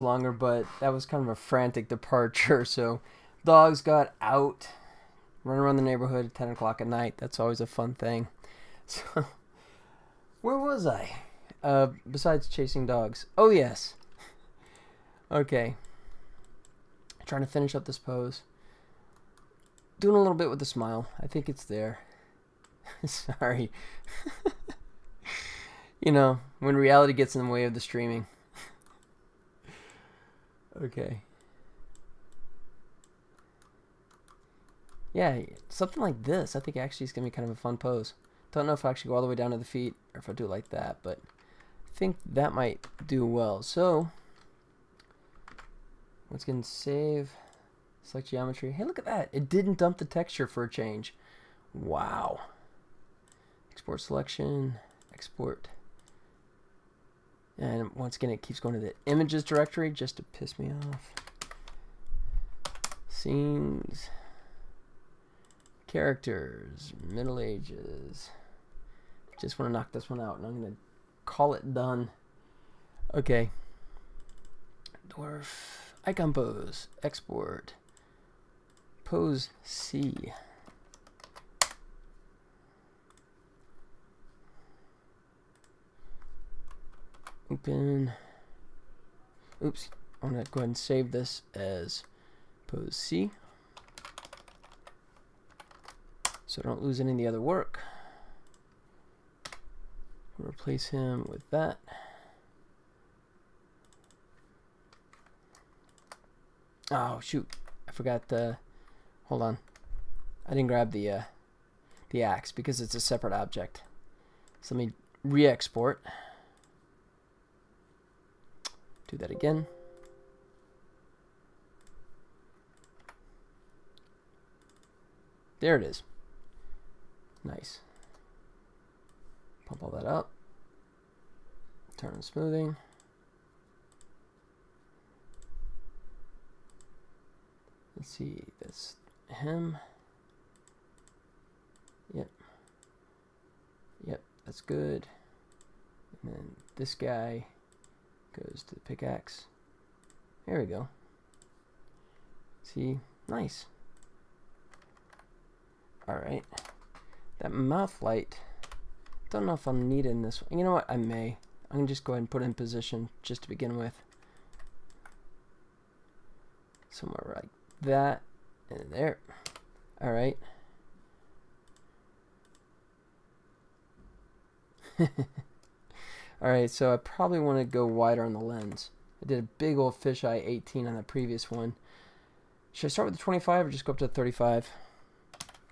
longer, but that was kind of a frantic departure. So dogs got out, run around the neighborhood at 10 o'clock at night. That's always a fun thing. So where was I? Besides chasing dogs. Oh, yes. Okay. Trying to finish up this pose. Doing a little bit with a smile. I think it's there. Sorry. You know, when reality gets in the way of the streaming. Okay. Yeah, something like this I think actually is going to be kind of a fun pose. Don't know if I actually go all the way down to the feet or if I do it like that, but I think that might do well. So, once again, save, select geometry. Hey, look at that. It didn't dump the texture for a change. Wow. Export selection, export. And once again, it keeps going to the images directory just to piss me off. Scenes, characters, Middle Ages. Just want to knock this one out, and I'm going to call it done. Okay. Dwarf, icon pose, export, pose C. Open. Oops. I'm going to go ahead and save this as pose C, so I don't lose any of the other work. Replace him with that. Oh shoot! I forgot the. Hold on. I didn't grab the axe because it's a separate object. So let me re-export. Do that again. There it is. Nice. Pump all that up. Turn on smoothing. Let's see, that's him. Yep. Yep, that's good. And then this guy goes to the pickaxe. There we go. See, nice. Alright. That mouth light, don't know if I'll need it in this one. You know what, I may. I'm gonna just go ahead and put it in position just to begin with. Somewhere like that, and there. Alright. Alright, so I probably want to go wider on the lens. I did a big old fisheye 18 on the previous one. Should I start with the 25 or just go up to 35?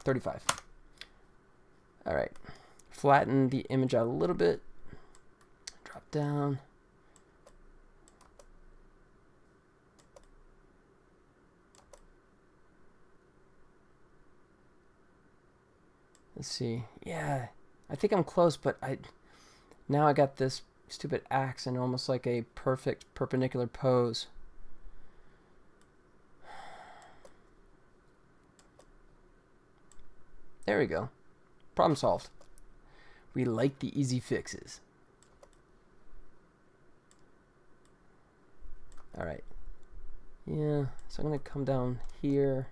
35. Alright. Flatten the image out a little bit. Drop down. Let's see. Yeah, I think I'm close, but now I got this stupid axe in almost like a perfect perpendicular pose. There we go. Problem solved. We like the easy fixes. Alright. Yeah, so I'm going to come down here.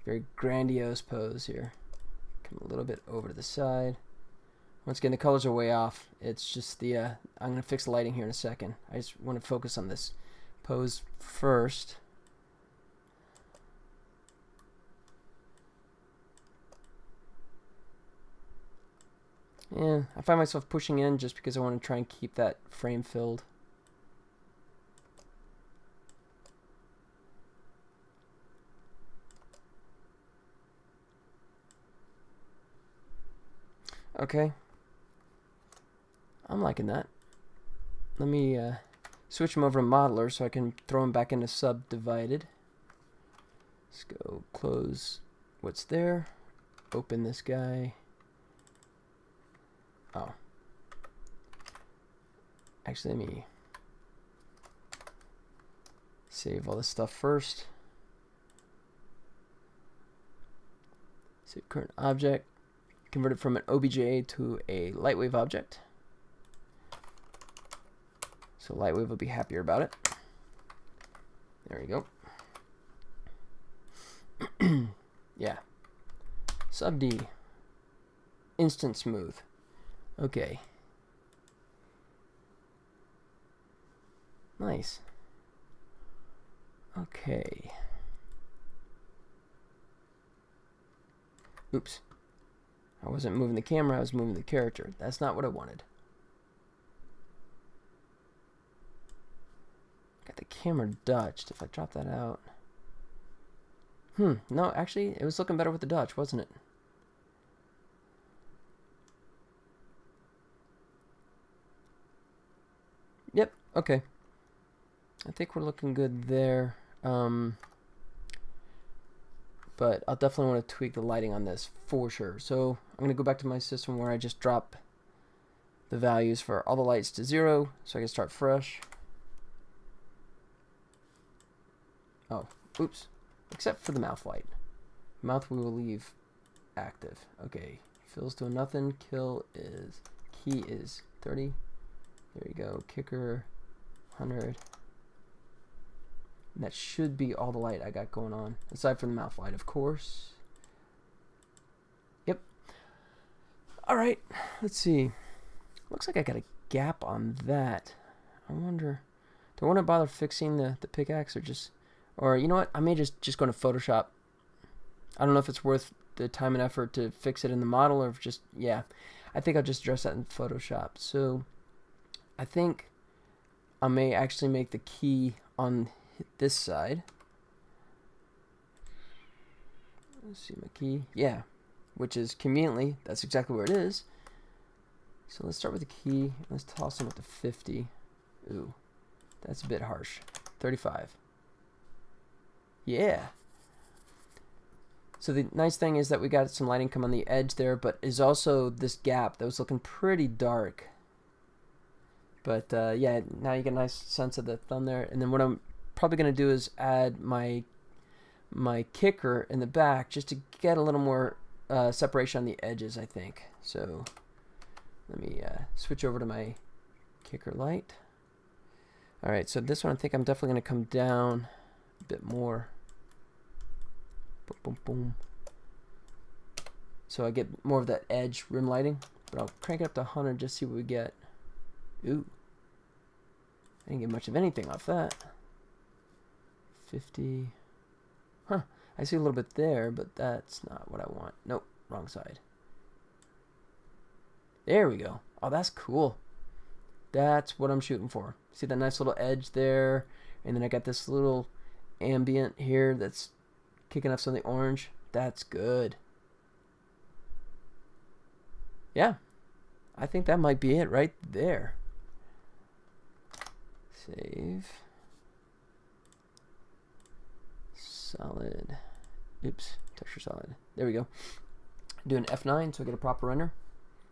Very grandiose pose here. Come a little bit over to the side. Once again, the colors are way off. It's just the, I'm going to fix the lighting here in a second. I just want to focus on this pose first. Yeah, I find myself pushing in just because I want to try and keep that frame filled. Okay. I'm liking that. Let me switch him over to modeler so I can throw him back into subdivided. Let's go close what's there. Open this guy. Oh. Actually, let me save all this stuff first. Save current object. Convert it from an OBJ to a Lightwave object. So Lightwave will be happier about it. There we go. Yeah. Sub D. Instant smooth. Okay. Nice. Okay. Oops. I wasn't moving the camera, I was moving the character. That's not what I wanted. Got the camera Dutched. If I drop that out. No, actually, it was looking better with the Dutch, wasn't it? Yep, okay. I think we're looking good there. But I'll definitely want to tweak the lighting on this for sure. So I'm going to go back to my system where I just drop the values for all the lights to 0 so I can start fresh. Oh, oops. Except for the mouth light. Mouth we will leave active. Okay, fill's doing nothing. Kill is, key is 30. There you go. Kicker 100. And that should be all the light I got going on, aside from the mouth light, of course. Yep. All right, let's see. Looks like I got a gap on that. I wonder, do I want to bother fixing the pickaxe or just, or you know what? I may just go to Photoshop. I don't know if it's worth the time and effort to fix it in the model or if just, yeah. I think I'll just address that in Photoshop. So I think I may actually make the key on this side. Let's see my key. Yeah, which is conveniently, that's exactly where it is. So let's start with the key. Let's toss him up to 50. Ooh, that's a bit harsh. 35. Yeah. So the nice thing is that we got some lighting come on the edge there, but is also this gap that was looking pretty dark. But yeah, now you get a nice sense of the thumb there. And then what I'm probably going to do is add my kicker in the back just to get a little more separation on the edges, I think. So let me switch over to my kicker light. All right, so this one I think I'm definitely going to come down a bit more. Boom, boom, boom. So I get more of that edge rim lighting, but I'll crank it up to 100 just see what we get. Ooh, I didn't get much of anything off that. 50. Huh, I see a little bit there, but that's not what I want. Nope, wrong side. There we go. Oh, that's cool. That's what I'm shooting for. See that nice little edge there? And then I got this little ambient here that's kicking up some of the orange. That's good. Yeah, I think that might be it right there. Save. Solid. Oops, texture solid. There we go. Do an F9 so I get a proper render.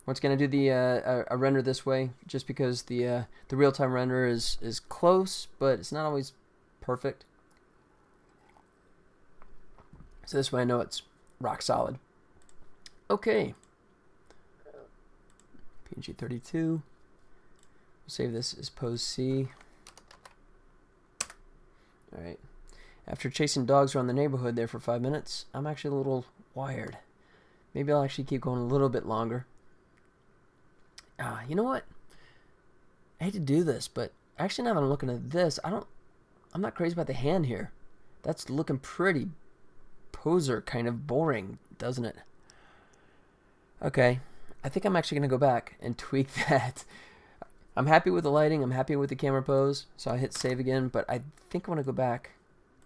Once again, I do the a render this way just because the real-time render is close, but it's not always perfect. So this way I know it's rock solid. Okay. PNG 32. We'll save this as pose C. All right. After chasing dogs around the neighborhood there for 5 minutes, I'm actually a little wired. Maybe I'll actually keep going a little bit longer. You know what? I hate to do this, but actually now that I'm looking at this, I'm not crazy about the hand here. That's looking pretty poser, kind of boring, doesn't it? Okay, I think I'm actually going to go back and tweak that. I'm happy with the lighting, I'm happy with the camera pose, so I hit save again, but I think I want to go back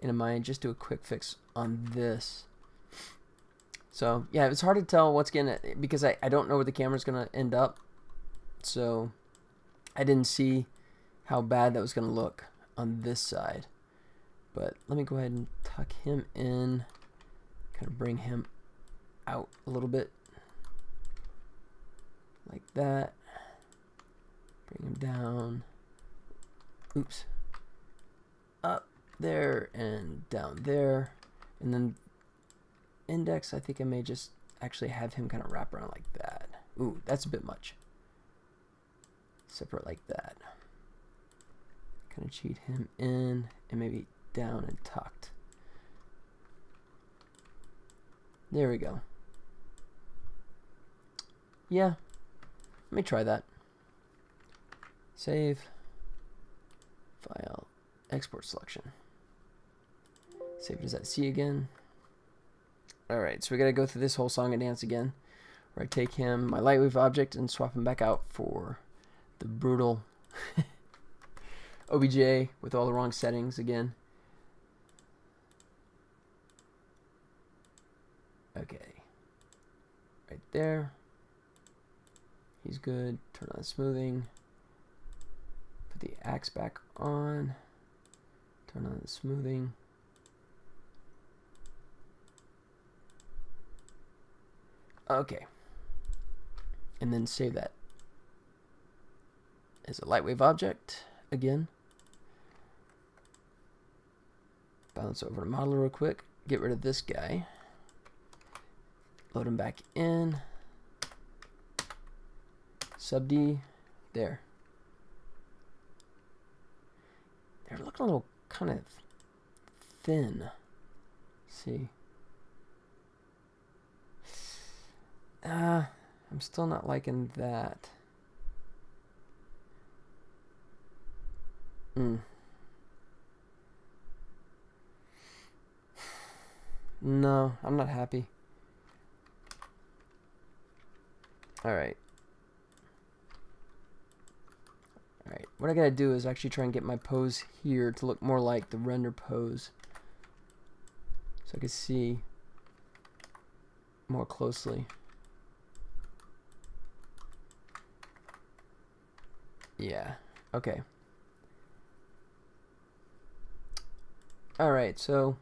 in a mind, just do a quick fix on this. So yeah, it's hard to tell what's gonna, because I don't know where the camera's gonna end up, so I didn't see how bad that was gonna look on this side. But let me go ahead and tuck him in, kind of bring him out a little bit like that, bring him down, oops, up there and down there, and then index, I think I may just actually have him kind of wrap around like that. Ooh, that's a bit much. Separate like that. Kind of cheat him in and maybe down and tucked. There we go. Yeah, let me try that. Save, file, export selection. Save it as that C again. Alright, so we gotta go through this whole song and dance again, where I take him, my Lightwave object, and swap him back out for the brutal OBJ with all the wrong settings again. Okay. Right there. He's good. Turn on the smoothing. Put the axe back on. Turn on the smoothing. Okay. And then save that as a Lightwave object again. Bounce over to modeler real quick. Get rid of this guy. Load him back in. Sub D. There. They're looking a little kind of thin. See. I'm still not liking that. No, I'm not happy. Alright. Alright, what I gotta do is actually try and get my pose here to look more like the render pose, so I can see more closely. Yeah, okay. Alright, so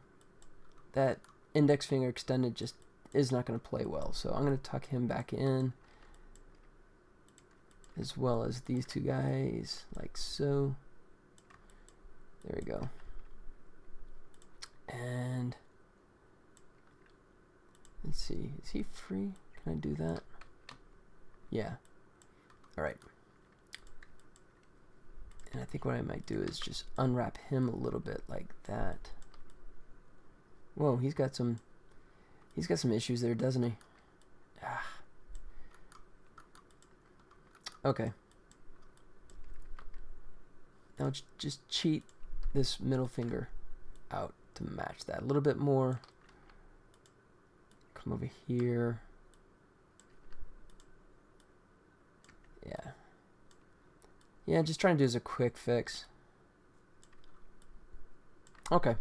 that index finger extended just is not going to play well, so I'm going to tuck him back in, as well as these two guys, like so. There we go. And let's see, is he free? Can I do that? Yeah. Alright. And I think what I might do is just unwrap him a little bit like that. Whoa, he's got some issues there, doesn't he? Ah. Okay. Now just cheat this middle finger out to match that a little bit more. Come over here. Yeah. Yeah, just trying to do as a quick fix. Okay.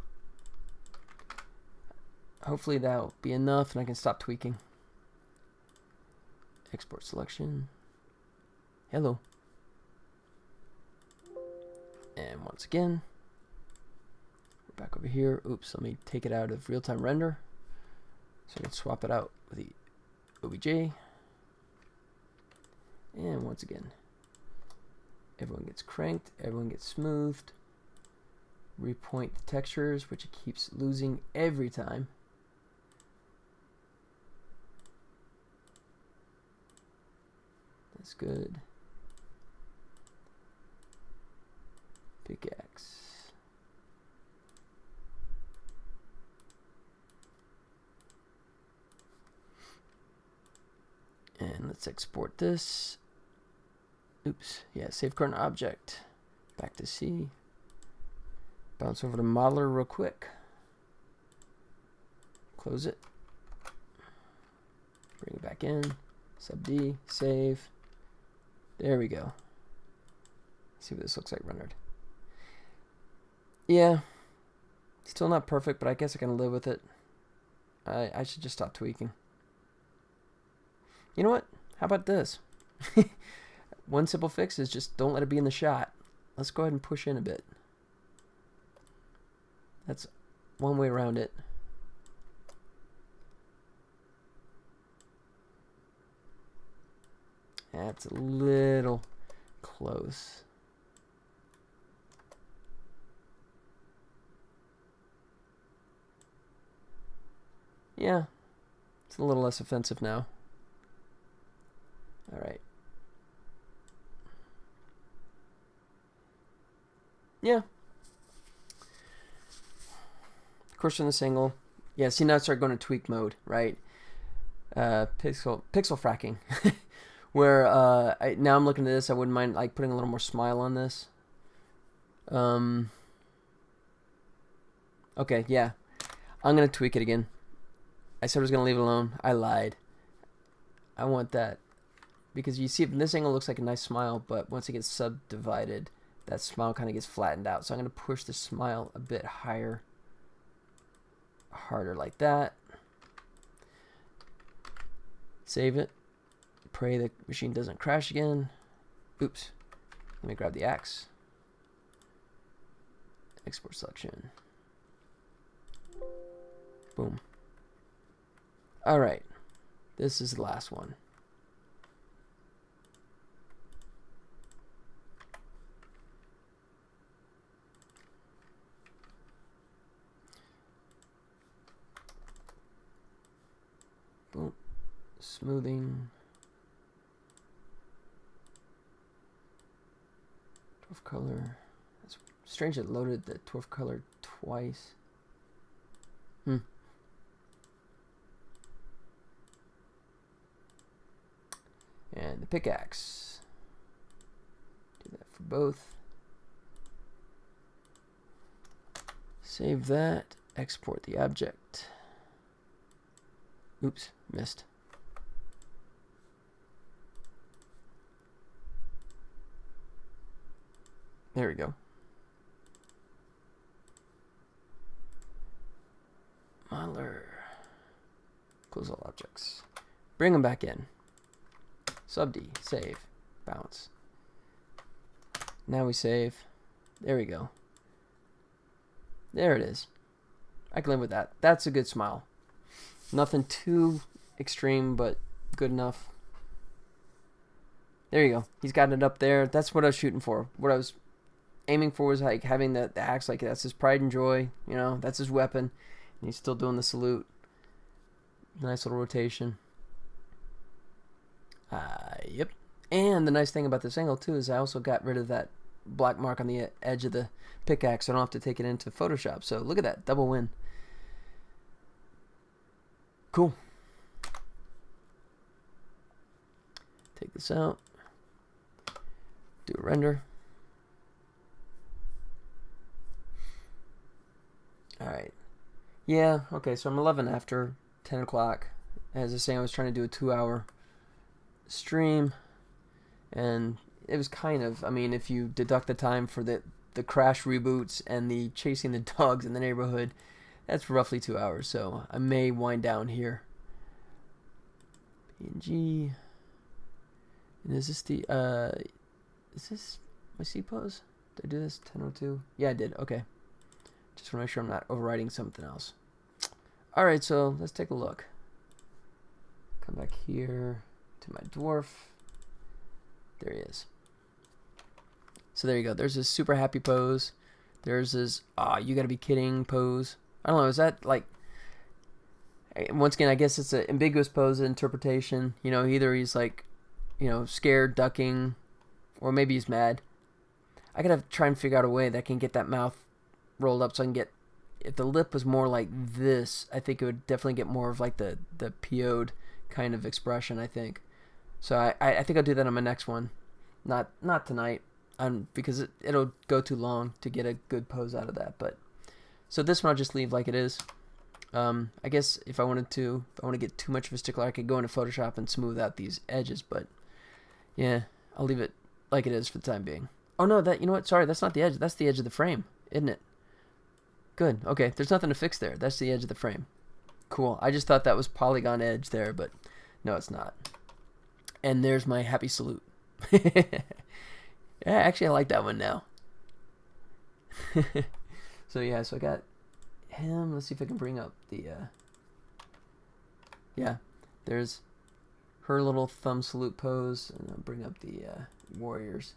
Hopefully that'll be enough and I can stop tweaking. Export selection. Hello. And once again, we're back over here. Oops, let me take it out of real-time render so I can swap it out with the OBJ. And once again, everyone gets cranked, everyone gets smoothed. Repoint the textures, which it keeps losing every time. That's good. Pickaxe. And let's export this. Oops, yeah, save current object. Back to C. Bounce over to modeler real quick. Close it. Bring it back in. Sub D, save. There we go. See what this looks like rendered. Yeah, still not perfect, but I guess I can live with it. I should just stop tweaking. You know what? How about this? One simple fix is just don't let it be in the shot. Let's go ahead and push in a bit. That's one way around it. That's a little close. Yeah, it's a little less offensive now. All right. Yeah. Of course, in the single. Yeah, see, now I start going to tweak mode, right? Pixel fracking. Where now I'm looking at this, I wouldn't mind like putting a little more smile on this. Okay, yeah. I'm going to tweak it again. I said I was going to leave it alone. I lied. I want that. Because you see, this angle looks like a nice smile, but once it gets subdivided, that smile kind of gets flattened out. So I'm going to push the smile a bit higher. Harder like that. Save it. Pray the machine doesn't crash again. Oops. Let me grab the axe. Export selection. Boom. Alright. This is the last one. Boom. Smoothing. Dwarf color. It's strange it loaded the dwarf color twice. And the pickaxe. Do that for both. Save that. Export the object. Oops, missed. There we go. Modeler. Close all objects. Bring them back in. Sub D. Save. Bounce. Now we save. There we go. There it is. I can live with that. That's a good smile. Nothing too extreme, but good enough. There you go. He's got it up there. That's what I was shooting for. What I was aiming for was like having the axe, like that's his pride and joy. You know, that's his weapon. And he's still doing the salute. Nice little rotation. Yep. And the nice thing about this angle too is I also got rid of that black mark on the edge of the pickaxe, so I don't have to take it into Photoshop. So look at that, double win. Cool. Take this out. Do a render. Alright. Yeah, okay, so I'm 11 after 10 o'clock. As I was saying, I was trying to do a 2-hour stream. And it was kind of, I mean, if you deduct the time for the crash reboots and the chasing the dogs in the neighborhood, that's roughly 2 hours. So I may wind down here. PNG. And is this my C pose? Did I do this? 10:02? Yeah, I did. Okay. Just want to make sure I'm not overwriting something else. Alright, so let's take a look. Come back here to my dwarf. There he is. So there you go. There's his super happy pose. There's his, you gotta be kidding pose. I don't know, is that like, once again, I guess it's an ambiguous pose interpretation. You know, either he's like, you know, scared, ducking, or maybe he's mad. I gotta try and figure out a way that I can get that mouth rolled up so I can get, if the lip was more like this, I think it would definitely get more of like the PO'd kind of expression, I think. So I think I'll do that on my next one. Not tonight, because it'll go too long to get a good pose out of that. But so this one I'll just leave like it is. I guess if I want to get too much of a stickler, I could go into Photoshop and smooth out these edges. But yeah, I'll leave it like it is for the time being. Oh no, you know what? Sorry, that's not the edge. That's the edge of the frame, isn't it? Good. Okay, there's nothing to fix there. That's the edge of the frame. Cool. I just thought that was polygon edge there, but no, it's not. And there's my happy salute. Yeah, actually, I like that one now. So yeah, so I got him. Let's see if I can bring up the. Yeah, there's her little thumb salute pose, and I'll bring up the warriors.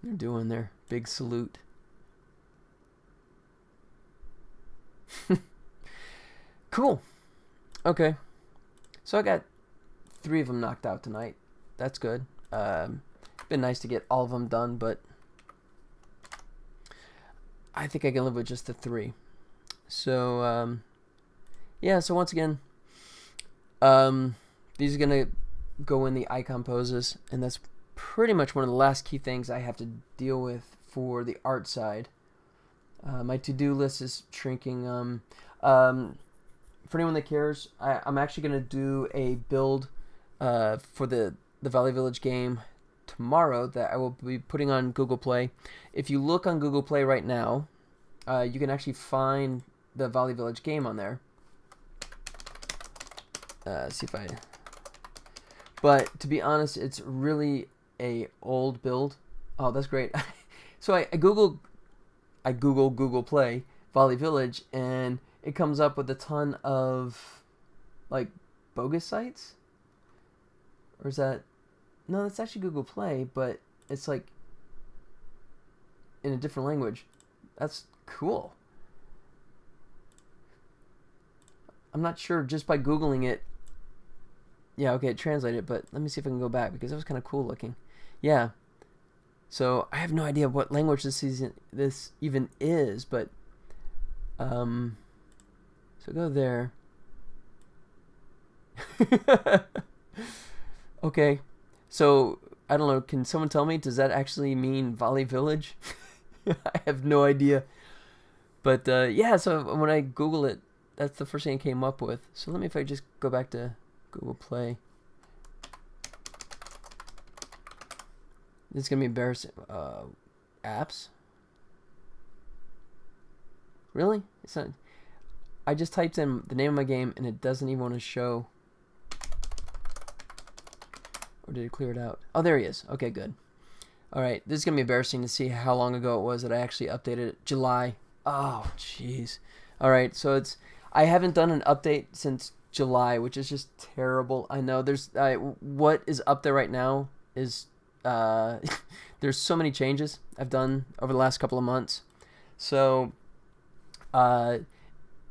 They're doing their big salute. Cool. Okay. So I got 3 of them knocked out tonight. That's good. been nice to get all of them done, but I think I can live with just the 3. So, yeah, so once again, these are going to go in the icon poses, and that's pretty much one of the last key things I have to deal with for the art side. My to-do list is shrinking. For anyone that cares, I'm actually going to do a build for the Volley Village game tomorrow that I will be putting on Google Play. If you look on Google Play right now, you can actually find the Volley Village game on there. See if I... But to be honest, it's really a old build. Oh, that's great. So I Google Google Play Volley Village, and it comes up with a ton of like bogus sites. Or is that... No, that's actually Google Play, but it's like in a different language. That's cool. I'm not sure just by Googling it. Yeah, okay, it translated it, but let me see if I can go back because that was kind of cool looking. Yeah. So I have no idea what language this even is, but so go there. Okay. So I don't know, can someone tell me, does that actually mean Volley Village? I have no idea. But yeah, so when I Google it, that's the first thing it came up with. So let me, if I just go back to Google Play. This is gonna be embarrassing. Apps? Really? It's not. I just typed in the name of my game and it doesn't even want to show. Or did it clear it out? Oh, there he is. Okay, good. Alright, this is gonna be embarrassing to see how long ago it was that I actually updated it. July. Oh, jeez. Alright, so it's... I haven't done an update since July, which is just terrible. I know there's... what is up there right now is... there's so many changes I've done over the last couple of months. So...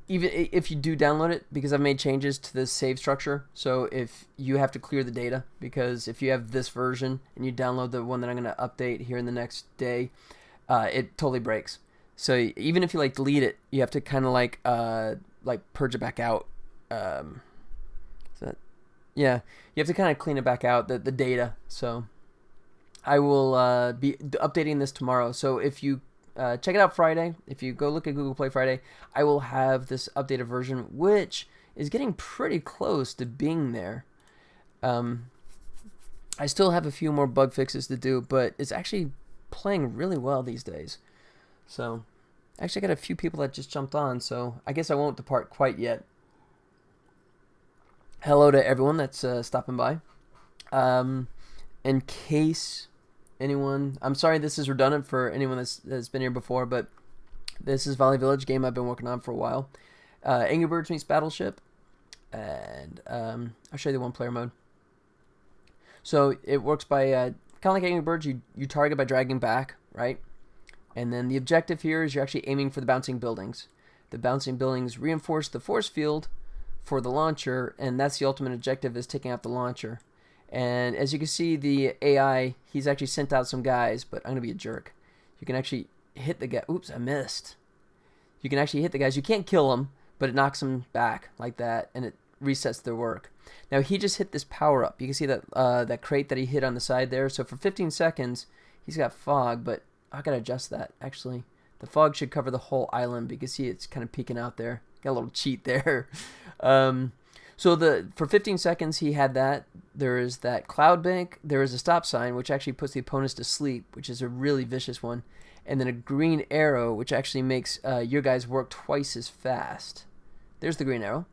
even if you do download it, because I've made changes to the save structure, so if you have to clear the data, because if you have this version and you download the one that I'm going to update here in the next day, it totally breaks. So even if you like delete it, you have to kind of like purge it back out. Yeah, you have to kind of clean it back out, the data. So I will be updating this tomorrow. So if you check it out Friday. If you go look at Google Play Friday, I will have this updated version, which is getting pretty close to being there. I still have a few more bug fixes to do, but it's actually playing really well these days. So, actually I got a few people that just jumped on, so I guess I won't depart quite yet. Hello to everyone that's stopping by. In case... anyone, I'm sorry this is redundant for anyone that's been here before, but this is Volley Village, game I've been working on for a while. Angry Birds meets Battleship, and I'll show you the one-player mode. So it works by, kind of like Angry Birds, you target by dragging back, right? And then the objective here is you're actually aiming for the bouncing buildings. The bouncing buildings reinforce the force field for the launcher, and that's the ultimate objective, is taking out the launcher. And as you can see, the AI, he's actually sent out some guys, but I'm going to be a jerk. You can actually hit the guy. Oops, I missed. You can actually hit the guys. You can't kill them, but it knocks them back like that, and it resets their work. Now, he just hit this power-up. You can see that that crate that he hit on the side there. So for 15 seconds, he's got fog, but I got to adjust that, actually. The fog should cover the whole island, but you can see it's kind of peeking out there. Got a little cheat there. So for 15 seconds he had that. There is that cloud bank. There is a stop sign, which actually puts the opponents to sleep, which is a really vicious one. And then a green arrow, which actually makes your guys work twice as fast. There's the green arrow.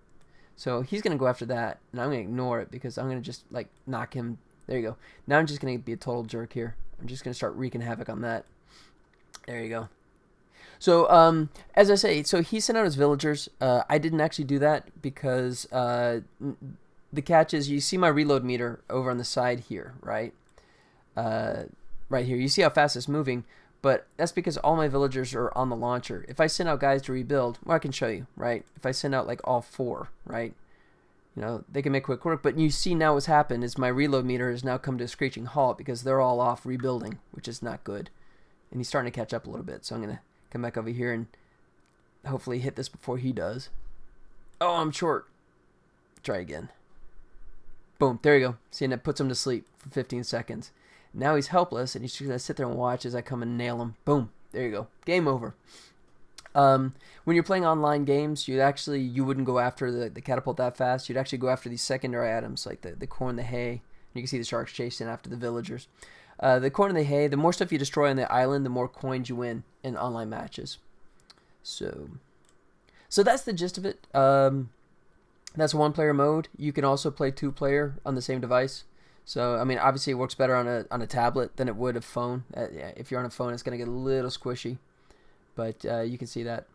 So he's going to go after that, and I'm going to ignore it because I'm going to just like knock him. There you go. Now I'm just going to be a total jerk here. I'm just going to start wreaking havoc on that. There you go. So, as I say, so he sent out his villagers. I didn't actually do that because the catch is, you see my reload meter over on the side here, right? Right here. You see how fast it's moving, but that's because all my villagers are on the launcher. If I send out guys to rebuild, well, I can show you, right? If I send out like all 4, right? they can make quick work. But you see now what's happened is my reload meter has now come to a screeching halt because they're all off rebuilding, which is not good. And he's starting to catch up a little bit. So I'm going to come back over here and hopefully hit this before he does. Oh, I'm short. Try again. Boom. There you go. See, and it puts him to sleep for 15 seconds. Now he's helpless, and he's just going to sit there and watch as I come and nail him. Boom. There you go. Game over. When you're playing online games, you wouldn't go after the catapult that fast. You'd actually go after these secondary items like the corn, the hay. You can see the sharks chasing after the villagers. The corn and the hay, the more stuff you destroy on the island, the more coins you win in online matches. So that's the gist of it. That's a one-player mode. You can also play two-player on the same device. So, I mean, obviously it works better on a tablet than it would a phone. If you're on a phone, it's going to get a little squishy. But you can see that.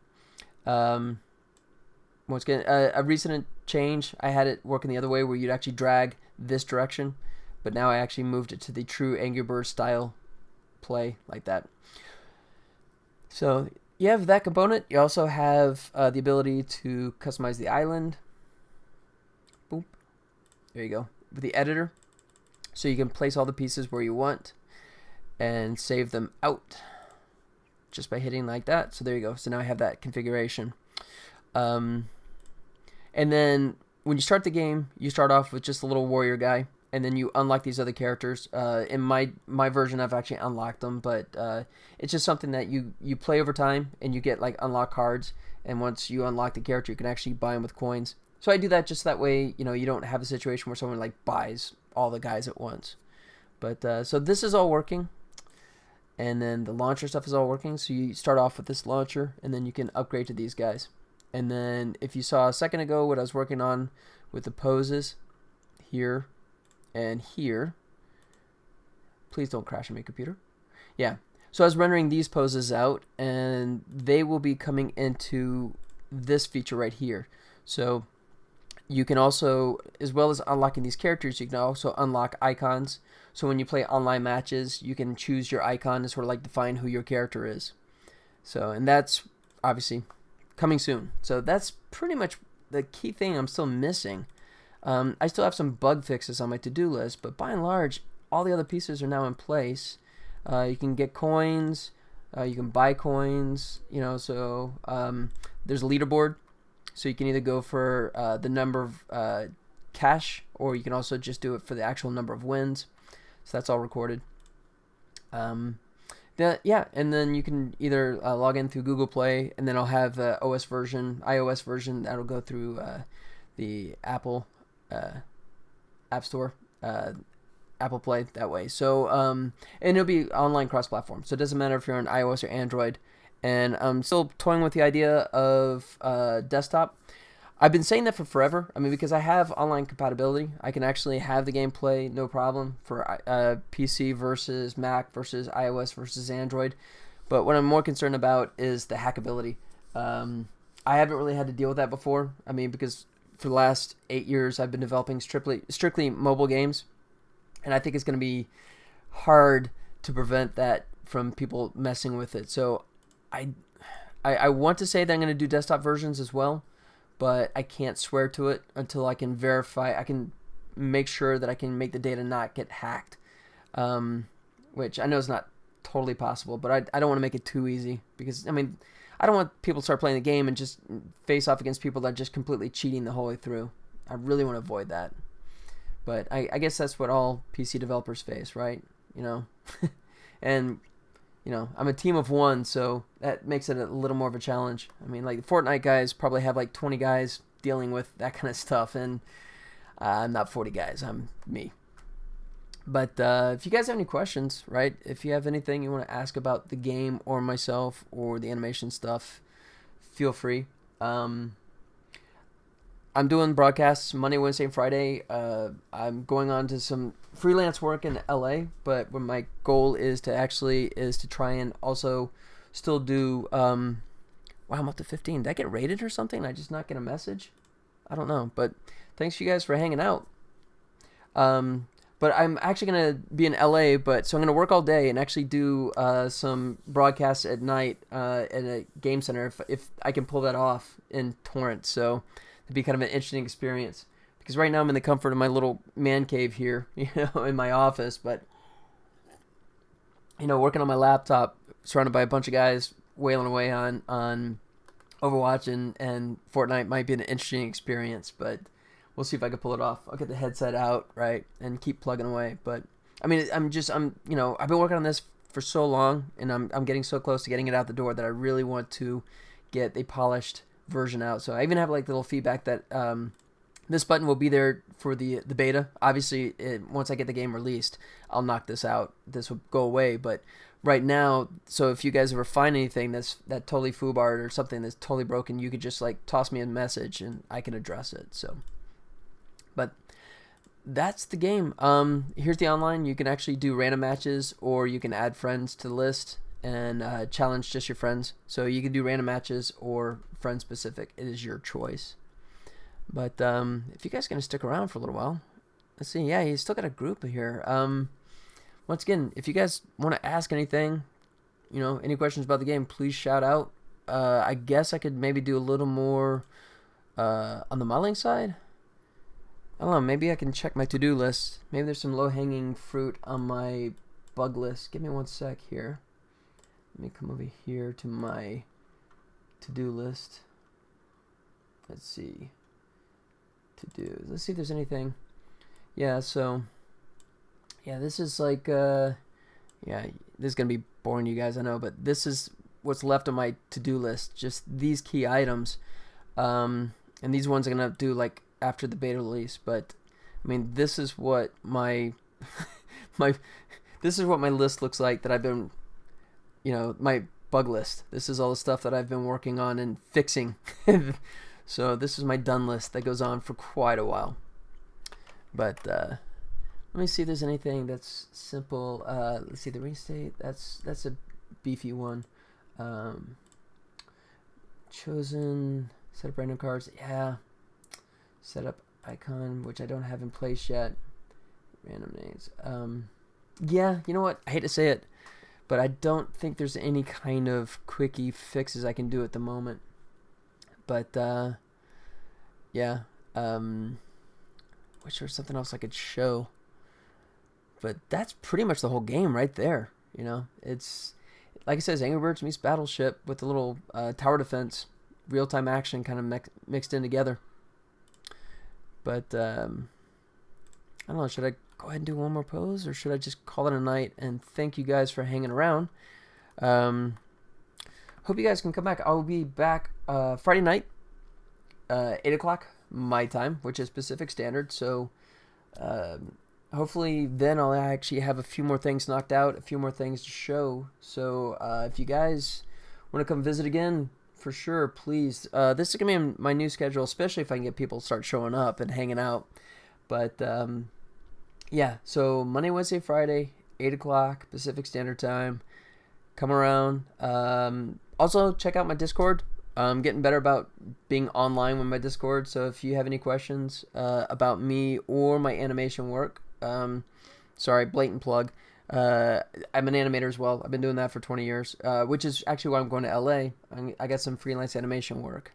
Once again, a recent change, I had it working the other way where you'd actually drag this direction. But now I actually moved it to the true Angry Birds style play like that. So you have that component. You also have the ability to customize the island. Boop. There you go. With the editor. So you can place all the pieces where you want and save them out just by hitting like that. So there you go. So now I have that configuration. And then when you start the game, you start off with just a little warrior guy, and then you unlock these other characters. In my version, I've actually unlocked them, but it's just something that you play over time, and you get like unlock cards. And once you unlock the character, you can actually buy them with coins. So I do that just that way, you don't have a situation where someone like buys all the guys at once. But so this is all working, and then the launcher stuff is all working. So you start off with this launcher, and then you can upgrade to these guys. And then if you saw a second ago what I was working on with the poses here and here, please don't crash on my computer. Yeah, so I was rendering these poses out, and they will be coming into this feature right here. So you can also, as well as unlocking these characters, you can also unlock icons. So when you play online matches, you can choose your icon to sort of like define who your character is. So, and that's obviously coming soon. So that's pretty much the key thing I'm still missing. I still have some bug fixes on my to-do list, but by and large, all the other pieces are now in place. You can get coins, you can buy coins, so there's a leaderboard. So you can either go for the number of cash, or you can also just do it for the actual number of wins. So that's all recorded. And then you can either log in through Google Play, and then I'll have the iOS version that'll go through the Apple App Store, Apple Play that way. So and it'll be online cross-platform. So it doesn't matter if you're on iOS or Android. And I'm still toying with the idea of desktop. I've been saying that for forever. I mean, because I have online compatibility. I can actually have the game play no problem for PC versus Mac versus iOS versus Android. But what I'm more concerned about is the hackability. I haven't really had to deal with that before. I mean, because for the last 8 years, I've been developing strictly mobile games. And I think it's going to be hard to prevent that from people messing with it. So I want to say that I'm going to do desktop versions as well, but I can't swear to it until I can verify. I can make sure that I can make the data not get hacked, which I know is not totally possible, but I don't want to make it too easy because, I mean, I don't want people to start playing the game and just face off against people that are just completely cheating the whole way through. I really want to avoid that. But I guess that's what all PC developers face, right? And I'm a team of one, so that makes it a little more of a challenge. I mean, like, the Fortnite guys probably have like 20 guys dealing with that kind of stuff, and I'm not 40 guys, I'm me. But if you guys have any questions, right, if you have anything you want to ask about the game or myself or the animation stuff, feel free. I'm doing broadcasts Monday, Wednesday, and Friday. I'm going on to some freelance work in LA, but what my goal is to try and also still do. Wow, I'm up to 15. Did I get rated or something? Did I just not get a message? I don't know, but thanks you guys for hanging out. But I'm actually gonna be in LA, so I'm gonna work all day and actually do some broadcasts at night at a game center if I can pull that off in Torrance. So it'd be kind of an interesting experience because right now I'm in the comfort of my little man cave here, in my office. But working on my laptop, surrounded by a bunch of guys wailing away on Overwatch and Fortnite might be an interesting experience. But we'll see if I can pull it off. I'll get the headset out, right, and keep plugging away. But I mean, I've been working on this for so long, and I'm getting so close to getting it out the door that I really want to get a polished version out. So I even have like little feedback that this button will be there for the beta. Obviously, once I get the game released, I'll knock this out. This will go away. But right now, so if you guys ever find anything that totally foobarred or something that's totally broken, you could just like toss me a message and I can address it. So, but that's the game. Here's the online. You can actually do random matches, or you can add friends to the list and challenge just your friends. So you can do random matches or friend specific. It is your choice. But if you guys are going to stick around for a little while, let's see. Yeah, you still got a group here. Once again, if you guys want to ask anything, any questions about the game, please shout out. I guess I could maybe do a little more on the modeling side. I don't know, maybe I can check my to-do list. Maybe there's some low-hanging fruit on my bug list. Give me one sec here. Let me come over here to my to-do list. Let's see. To-do. Let's see if there's anything. Yeah, so... Yeah, this is like... yeah, this is going to be boring to you guys, I know. But this is what's left on my to-do list. Just these key items. And these ones I'm going to do like after the beta release. But, I mean, this is what my... this is what my list looks like that I've been... my bug list. This is all the stuff that I've been working on and fixing. So this is my done list that goes on for quite a while. But let me see if there's anything that's simple. Let's see, the restate. That's a beefy one. Chosen. Set up random cards. Yeah. Set up icon, which I don't have in place yet. Random names. Yeah, you know what? I hate to say it, but I don't think there's any kind of quickie fixes I can do at the moment. But, yeah. Wish there was something else I could show. But that's pretty much the whole game right there. It's, like I said, it's Angry Birds meets Battleship with a little tower defense, real-time action kind of mixed in together. But, I don't know, should I go ahead and do one more pose, or should I just call it a night and thank you guys for hanging around? Hope you guys can come back. I'll be back Friday night, 8 o'clock my time, which is Pacific Standard. So hopefully then I'll actually have a few more things knocked out, a few more things to show. So if you guys want to come visit again, for sure, please. This is going to be in my new schedule, especially if I can get people to start showing up and hanging out. But yeah, so Monday, Wednesday, Friday, 8 o'clock Pacific Standard Time. Come around. Also, check out my Discord. I'm getting better about being online with my Discord, so if you have any questions about me or my animation work, sorry, blatant plug, I'm an animator as well. I've been doing that for 20 years, which is actually why I'm going to LA. I got some freelance animation work.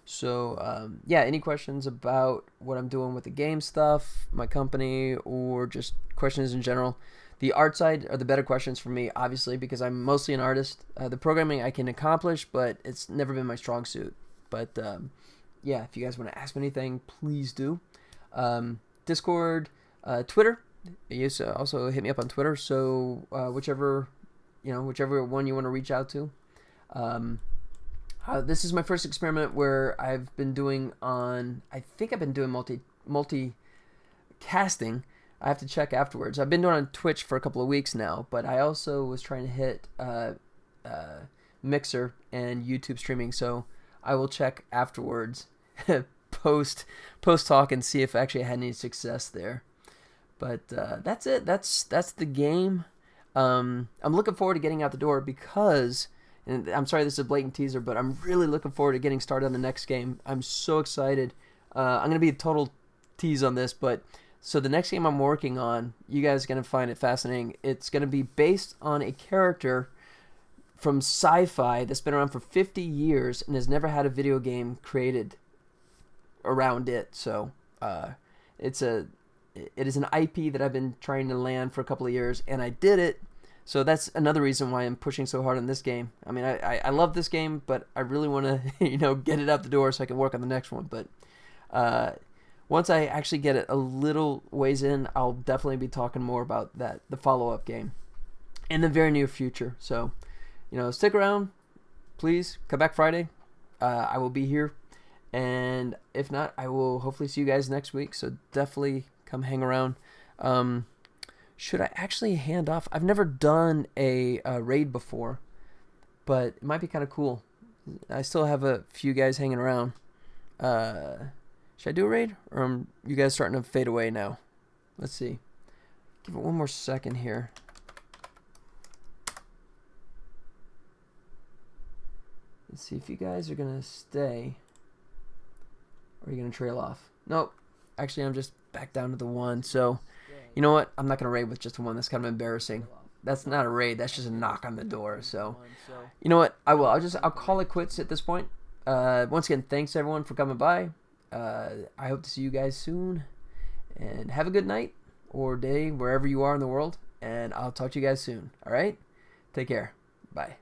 So, yeah, any questions about what I'm doing with the game stuff, my company, or just questions in general? The art side are the better questions for me, obviously, because I'm mostly an artist. The programming I can accomplish, but it's never been my strong suit. But, yeah, if you guys want to ask me anything, please do. Discord, Twitter. You also hit me up on Twitter. So whichever one you want to reach out to. This is my first experiment where I've been doing I think I've been doing multi-casting. I have to check afterwards. I've been doing it on Twitch for a couple of weeks now, but I also was trying to hit Mixer and YouTube streaming, so I will check afterwards, post talk, and see if actually I had any success there. But that's it. That's the game. I'm looking forward to getting out the door because, and I'm sorry this is a blatant teaser, but I'm really looking forward to getting started on the next game. I'm so excited. I'm going to be a total tease on this, but so the next game I'm working on, you guys are going to find it fascinating. It's going to be based on a character from sci-fi that's been around for 50 years and has never had a video game created around it. So it is an IP that I've been trying to land for a couple of years, and I did it. So that's another reason why I'm pushing so hard on this game. I mean, I love this game, but I really want to get it out the door so I can work on the next one. But once I actually get it a little ways in, I'll definitely be talking more about the follow-up game in the very near future. So, stick around. Please come back Friday. I will be here. And if not, I will hopefully see you guys next week. So definitely come hang around. Should I actually hand off? I've never done a raid before, but it might be kind of cool. I still have a few guys hanging around. Should I do a raid? Or are you guys starting to fade away now? Let's see. Give it one more second here. Let's see if you guys are going to stay. Or are you going to trail off? Nope. Actually, I'm just back down to the 1. So, you know what? I'm not going to raid with just a 1. That's kind of embarrassing. That's not a raid. That's just a knock on the door. So, you know what? I will. I'll call it quits at this point. Once again, thanks everyone for coming by. I hope to see you guys soon. And have a good night or day wherever you are in the world. And I'll talk to you guys soon. All right? Take care. Bye.